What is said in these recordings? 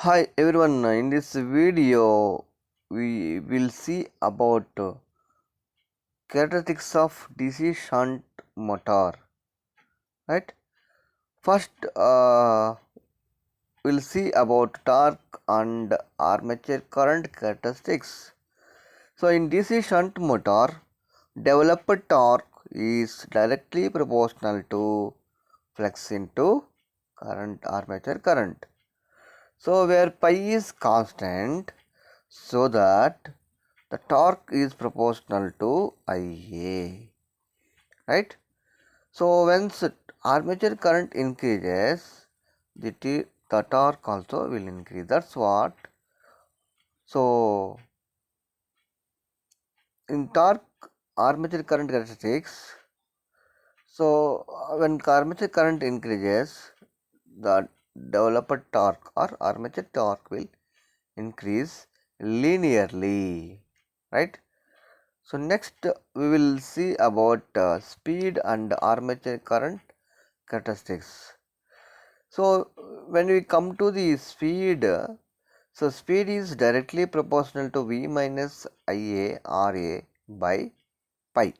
Hi everyone, in this video we will see about characteristics of DC shunt motor, right? First we'll see about torque and armature current characteristics. So in DC shunt motor, developed torque is directly proportional to flux into armature current. So where pi is constant, so that the torque is proportional to Ia, right? So once armature current increases, the torque also will increase. That's what. So in torque armature current characteristics, so when armature current increases, the developed torque or armature torque will increase linearly, right? So next we will see about speed and armature current characteristics. So when we come to the speed, so speed is directly proportional to V minus Ia Ra by pi.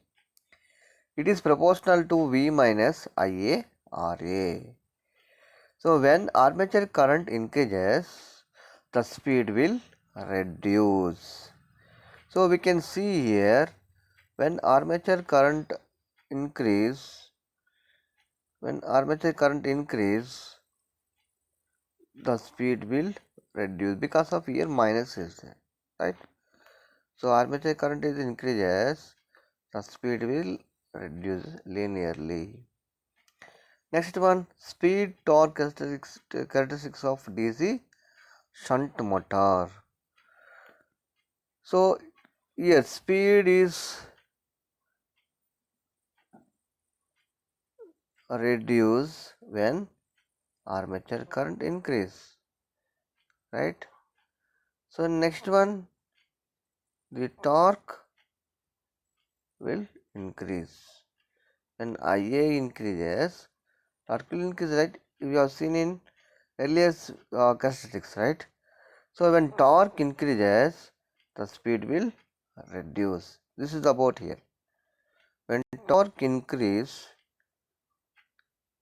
It is proportional to V minus Ia Ra. So when armature current increases, the speed will reduce. So we can see here, when armature current increase, the speed will reduce because of here minus is there, right? So armature current is increases, the speed will reduce linearly. Next one, speed torque characteristics of DC shunt motor. So here speed is reduced when armature current increase, right? So next one, the torque will increase. When Ia increases, torque will increase, right? We have seen in earlier characteristics, right? So when torque increases, the speed will reduce. This is about here. When torque increase,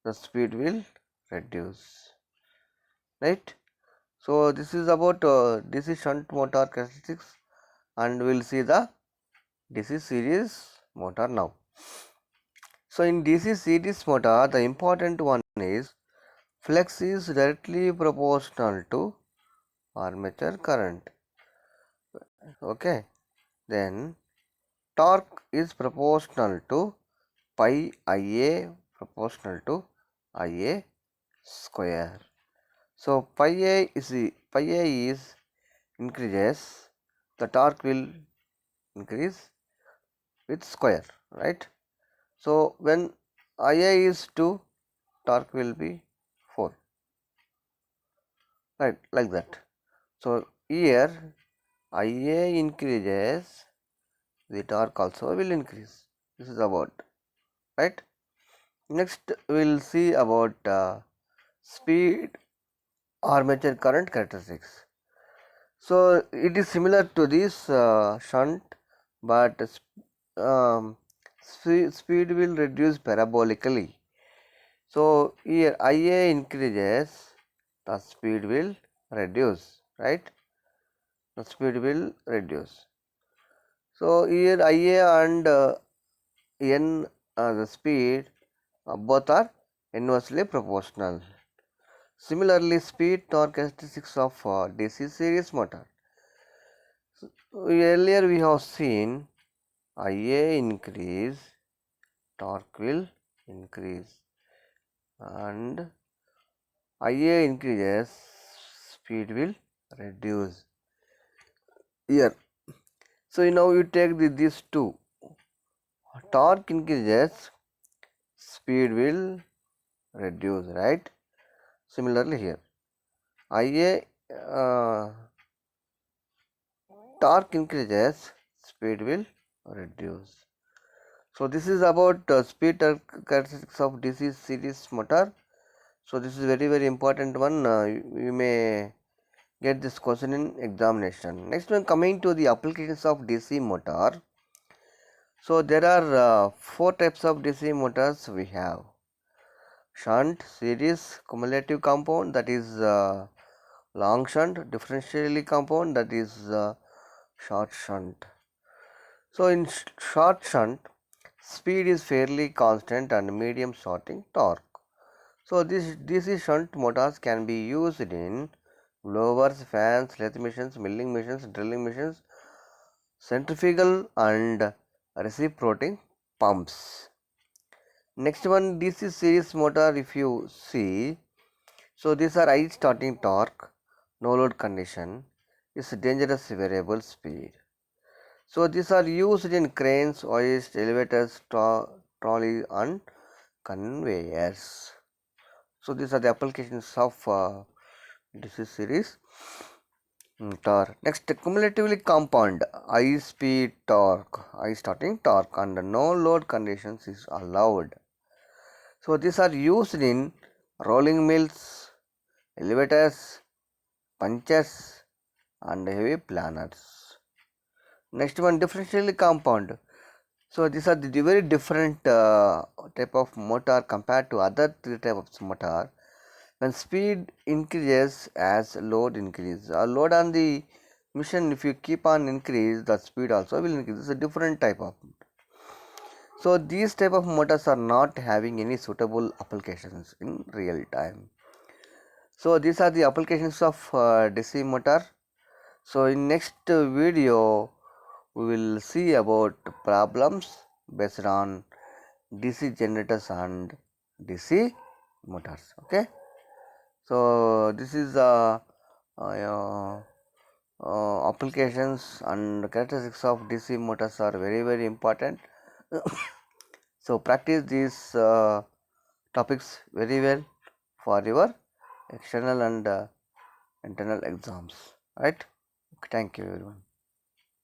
the speed will reduce, right? So this is about DC shunt motor characteristics, and we'll see the DC series motor now. So in DC series motor, the important one is flux is directly proportional to armature current. Okay, then torque is proportional to pi Ia proportional to Ia square. So pi A is increases, the torque will increase with square, right? So when Ia is 2, torque will be 4, right? Like that. So here Ia increases, the torque also will increase. This is about, right? Next we will see about speed armature current characteristics. So it is similar to this shunt, but speed will reduce parabolically. So here Ia increases, the speed will reduce, right? The speed will reduce. So here Ia and N, the speed, both are inversely proportional. Similarly, speed torque characteristics of DC series motor. So, earlier we have seen Ia increase, torque will increase, and Ia increases, speed will reduce. Here, so now you take these two. Torque increases, speed will reduce, right? Similarly here, Ia torque increases, speed will reduce. So this is about speed characteristics of DC series motor. So this is very important one. You may get this question in examination. Next one, coming to the applications of DC motor. So there are 4 types of DC motors we have: shunt, series, cumulative compound, that is long shunt, differentially compound, that is short shunt. So in short shunt, speed is fairly constant and medium starting torque. So this DC shunt motors can be used in blowers, fans, lathe machines, milling machines, drilling machines, centrifugal and reciprocating pumps. Next one, DC series motor, if you see, so these are high starting torque, no load condition, is dangerous variable speed. So these are used in cranes, hoists, elevators, trolleys and conveyors. So these are the applications of DC series torque. Next, cumulatively compound, high speed torque, high starting torque and no load conditions is allowed. So these are used in rolling mills, elevators, punches and heavy planners. Next one, differentially compound. So these are the very different type of motor compared to other 3 types of motor. When speed increases as load increases, or load on the machine, if you keep on increase, the speed also will increase. It's a different type of. So these type of motors are not having any suitable applications in real time. So these are the applications of DC motor. So in next video we will see about problems based on DC generators and DC motors. Okay. So this is the applications and characteristics of DC motors are very important. So practice these topics very well for your external and internal exams, right? Thank you everyone.